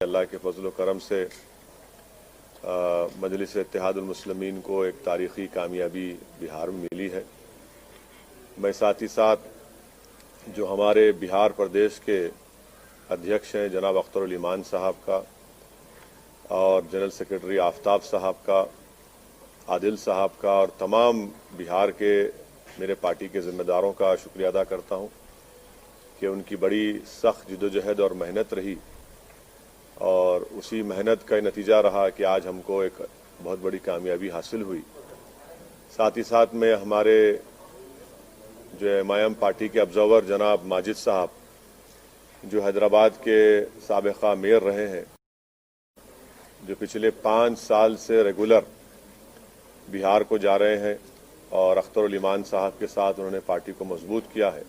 अल्लाह के फजल करम से मजलिस इत्तेहादुल मुस्लिमीन को एक तारीख़ी कामयाबी बिहार में मिली है। मैं साथ ही साथ जो हमारे बिहार प्रदेश के अध्यक्ष हैं जनाब अख्तरुल ईमान साहब का और जनरल सेक्रेटरी आफ्ताब साहब का, आदिल साहब का और तमाम बिहार के मेरे पार्टी के ज़िम्मेदारों का शुक्रिया अदा करता हूं कि उनकी बड़ी सख्त जिद्दोजहद और मेहनत रही और उसी मेहनत का नतीजा रहा कि आज हमको एक बहुत बड़ी कामयाबी हासिल हुई। साथ ही साथ में हमारे जो एमआईएम पार्टी के ऑब्जर्वर जनाब माजिद साहब जो हैदराबाद के साबिक़ा मेयर रहे हैं, जो पिछले 5 साल से रेगुलर बिहार को जा रहे हैं और अख्तरुल ईमान साहब के साथ उन्होंने पार्टी को मजबूत किया है।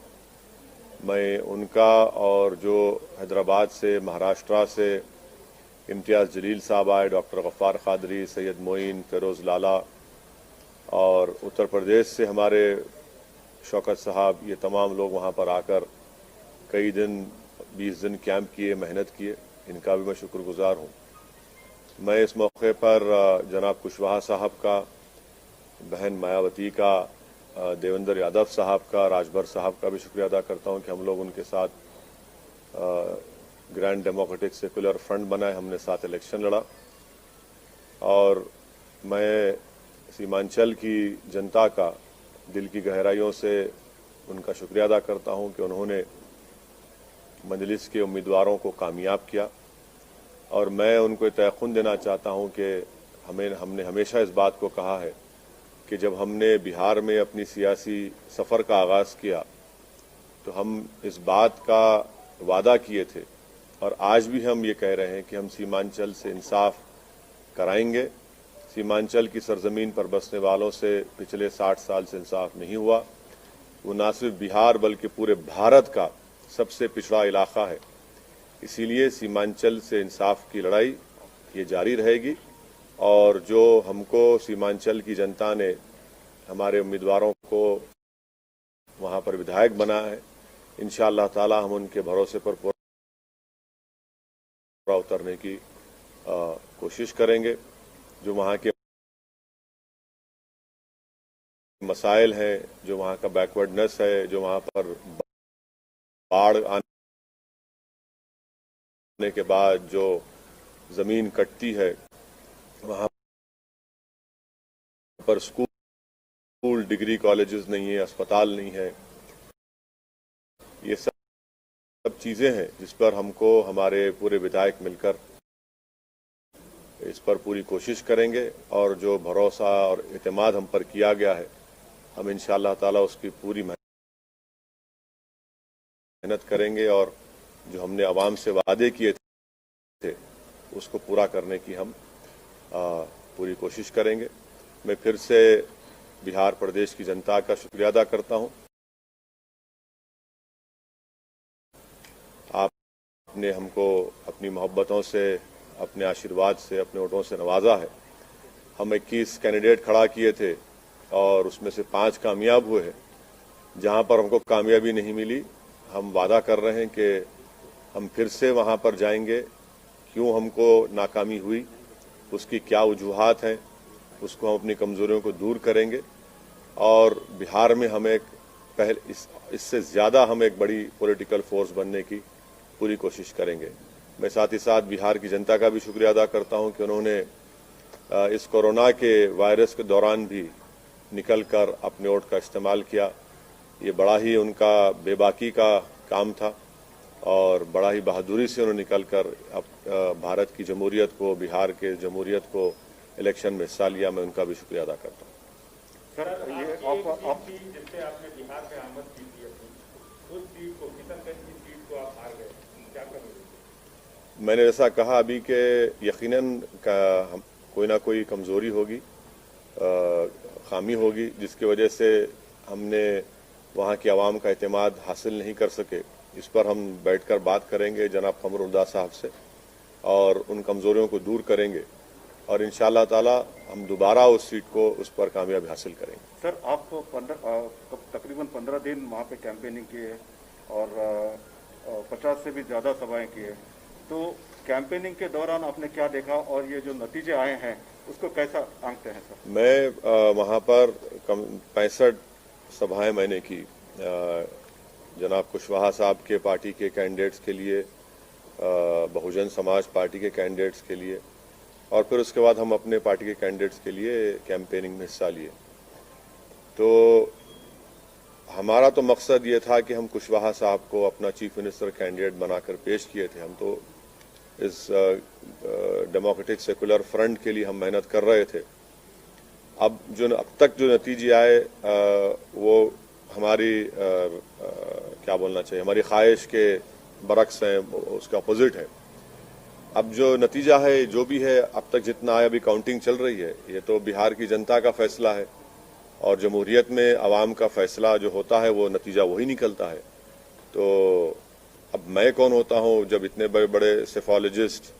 मैं उनका और जो हैदराबाद से, महाराष्ट्र से इम्तियाज़ जलील साहब आए, डॉक्टर गफ्फार कादरी, सैयद मोइन, फिरोज़ लाला और उत्तर प्रदेश से हमारे शौकत साहब, ये तमाम लोग वहाँ पर आकर कई दिन 20 दिन कैंप किए, मेहनत किए, इनका भी मैं शुक्रगुजार हूँ। मैं इस मौके पर जनाब कुशवाहा साहब का, बहन मायावती का, देवेंद्र यादव साहब का, राजभर साहब का भी शुक्रिया अदा करता हूं कि हम लोग उनके साथ ग्रैंड डेमोक्रेटिक सेकुलर फ्रंट बनाए, हमने साथ इलेक्शन लड़ा। और मैं सीमांचल की जनता का दिल की गहराइयों से उनका शुक्रिया अदा करता हूं कि उन्होंने मजलिस के उम्मीदवारों को कामयाब किया। और मैं उनको तयक़ुन देना चाहता हूं कि हमने हमेशा इस बात को कहा है कि जब हमने बिहार में अपनी सियासी सफ़र का आगाज़ किया तो हम इस बात का वादा किए थे और आज भी हम ये कह रहे हैं कि हम सीमांचल से इंसाफ कराएंगे। सीमांचल की सरजमीन पर बसने वालों से पिछले 60 साल से इंसाफ नहीं हुआ। वो न सिर्फ बिहार बल्कि पूरे भारत का सबसे पिछड़ा इलाका है। इसीलिए सीमांचल से इंसाफ की लड़ाई ये जारी रहेगी और जो हमको सीमांचल की जनता ने हमारे उम्मीदवारों को वहां पर विधायक बनाया है, इंशाअल्लाह ताला हम उनके भरोसे पर पूरा उतरने की कोशिश करेंगे। जो वहां के मसाइल हैं, जो वहां का बैकवर्डनेस है, जो वहां पर बाढ़ आने के बाद जो जमीन कटती है, वहां पर स्कूल, डिग्री कॉलेजेस नहीं है, अस्पताल नहीं है, ये सब चीजें हैं जिस पर हमको हमारे पूरे विधायक मिलकर इस पर पूरी कोशिश करेंगे और जो भरोसा और एतमाद हम पर किया गया है, हम इंशाअल्लाह ताला उसकी पूरी मेहनत करेंगे और जो हमने आवाम से वादे किए थे उसको पूरा करने की हम पूरी कोशिश करेंगे। मैं फिर से बिहार प्रदेश की जनता का शुक्रिया अदा करता हूं। आपने हमको अपनी मोहब्बतों से, अपने आशीर्वाद से, अपने वोटों से नवाजा है। हम 21 कैंडिडेट खड़ा किए थे और उसमें से 5 कामयाब हुए हैं। जहां पर हमको कामयाबी नहीं मिली, हम वादा कर रहे हैं कि हम फिर से वहां पर जाएंगे। क्यों हमको नाकामी हुई, उसकी क्या वजूहात हैं, उसको हम अपनी कमजोरियों को दूर करेंगे और बिहार में हम एक इससे ज़्यादा हम एक बड़ी पॉलिटिकल फोर्स बनने की पूरी कोशिश करेंगे। मैं साथ ही साथ बिहार की जनता का भी शुक्रिया अदा करता हूं कि उन्होंने इस कोरोना के वायरस के दौरान भी निकलकर अपने वोट का इस्तेमाल किया। ये बड़ा ही उनका बेबाकी का काम था और बड़ा ही बहादुरी से उन्होंने निकलकर भारत की जमहूरियत को, बिहार के जमहूरियत को इलेक्शन में हिस्सा लिया। मैं उनका भी शुक्रिया अदा करता हूँ। सर, ये जिससे आपने बिहार में आमद की थी अपनी, उस सीट को, किशनगंज की सीट को आप हार गए, क्या करोगे? मैंने जैसा कहा अभी कि यकीनन कोई ना कोई कमजोरी होगी, खामी होगी, जिसकी वजह से हमने वहाँ की आवाम का एतमाद हासिल नहीं कर सके। इस पर हम बैठकर बात करेंगे जनाब कमरुल्लाह साहब से और उन कमजोरियों को दूर करेंगे और इंशाअल्लाह ताला हम दोबारा उस सीट को, उस पर कामयाबी हासिल करेंगे। सर, आप तकरीबन 15 दिन वहाँ पे कैंपेनिंग किए और 50 से भी ज़्यादा सभाएं किए, तो कैंपेनिंग के दौरान आपने क्या देखा और ये जो नतीजे आए हैं उसको कैसा आंकते हैं सर? मैं वहां पर 65 सभाएं मैंने की जनाब कुशवाहा साहब के पार्टी के कैंडिडेट्स के लिए, बहुजन समाज पार्टी के कैंडिडेट्स के लिए, और फिर उसके बाद हम अपने पार्टी के कैंडिडेट्स के लिए कैंपेनिंग में हिस्सा लिए। तो हमारा तो मकसद ये था कि हम कुशवाहा साहब को अपना चीफ मिनिस्टर कैंडिडेट बनाकर पेश किए थे। हम तो इस डेमोक्रेटिक सेकुलर फ्रंट के लिए हम मेहनत कर रहे थे। अब तक जो नतीजे आए वो हमारी क्या बोलना चाहिए, हमारी ख्वाहिश के बरक्स हैं, उसका अपोजिट है। अब जो नतीजा है जो भी है, अब तक जितना आया, अभी काउंटिंग चल रही है, ये तो बिहार की जनता का फैसला है और जमहूरियत में आवाम का फैसला जो होता है वो नतीजा वही निकलता है। तो अब मैं कौन होता हूं जब इतने बड़े बड़े सेफोलॉजिस्ट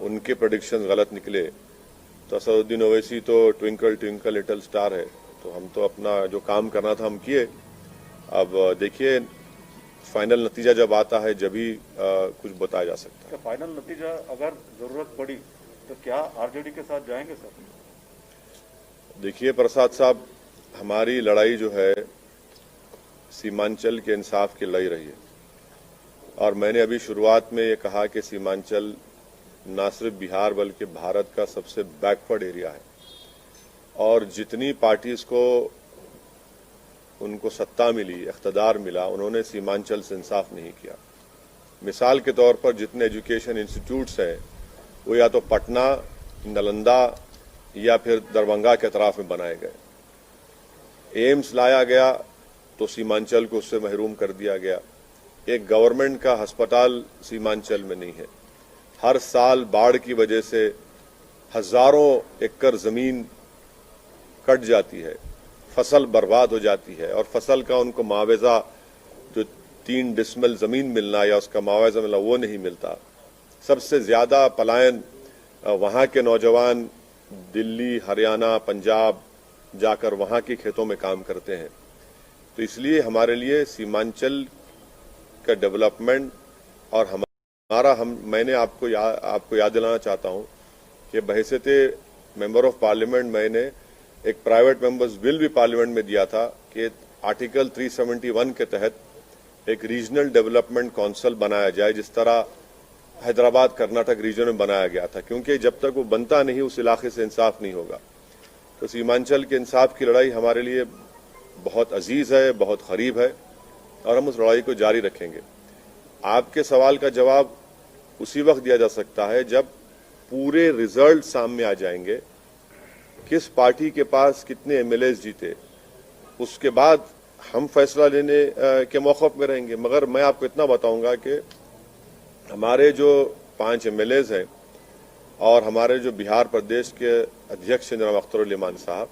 उनके प्रेडिक्शंस गलत निकले। तो असदुद्दीन ओवैसी तो ट्विंकल ट्विंकल लिटिल स्टार है। तो हम तो अपना जो काम करना था हम किए। अब देखिए फाइनल नतीजा जब आता है जब ही कुछ बताया जा सकता है। फाइनल नतीजा अगर जरूरत पड़ी तो क्या आरजेडी के साथ जाएंगे सर? देखिए प्रसाद साहब, हमारी लड़ाई जो है सीमांचल के इंसाफ की लड़ाई रही है और मैंने अभी शुरुआत में ये कहा कि सीमांचल न सिर्फ बिहार बल्कि भारत का सबसे बैकवर्ड एरिया है और जितनी पार्टीज को उनको सत्ता मिली, इख्तदार मिला, उन्होंने सीमांचल से इंसाफ नहीं किया। मिसाल के तौर पर जितने एजुकेशन इंस्टीट्यूट्स हैं वो या तो पटना, नालंदा या फिर दरभंगा के अतराफ में बनाए गए। एम्स लाया गया तो सीमांचल को उससे महरूम कर दिया गया। एक गवर्नमेंट का अस्पताल सीमांचल में नहीं है। हर साल बाढ़ की वजह से हजारों एकड़ जमीन कट जाती है, फसल बर्बाद हो जाती है और फसल का उनको मुआवजा, जो 3 डिसमिल जमीन मिलना या उसका मुआवजा मिलना, वो नहीं मिलता। सबसे ज्यादा पलायन वहां के नौजवान दिल्ली, हरियाणा, पंजाब जाकर वहां के खेतों में काम करते हैं। तो इसलिए हमारे लिए सीमांचल का डेवलपमेंट और मैंने आपको याद दिलाना चाहता हूं कि बहैसियते मेंबर ऑफ पार्लियामेंट मैंने एक प्राइवेट मेंबर्स बिल भी पार्लियामेंट में दिया था कि आर्टिकल 371 के तहत एक रीजनल डेवलपमेंट काउंसिल बनाया जाए, जिस तरह हैदराबाद कर्नाटक रीजन में बनाया गया था, क्योंकि जब तक वो बनता नहीं उस इलाके से इंसाफ नहीं होगा। तो सीमांचल के इंसाफ की लड़ाई हमारे लिए बहुत अजीज है, बहुत करीब है और हम उस लड़ाई को जारी रखेंगे। आपके सवाल का जवाब उसी वक्त दिया जा सकता है जब पूरे रिजल्ट सामने आ जाएंगे, किस पार्टी के पास कितने एमएलएस जीते, उसके बाद हम फैसला लेने के मौक़िफ़ में रहेंगे। मगर मैं आपको इतना बताऊंगा कि हमारे जो 5 एमएलएस हैं और हमारे जो बिहार प्रदेश के अध्यक्ष जनाब अख्तर उल इमान साहब,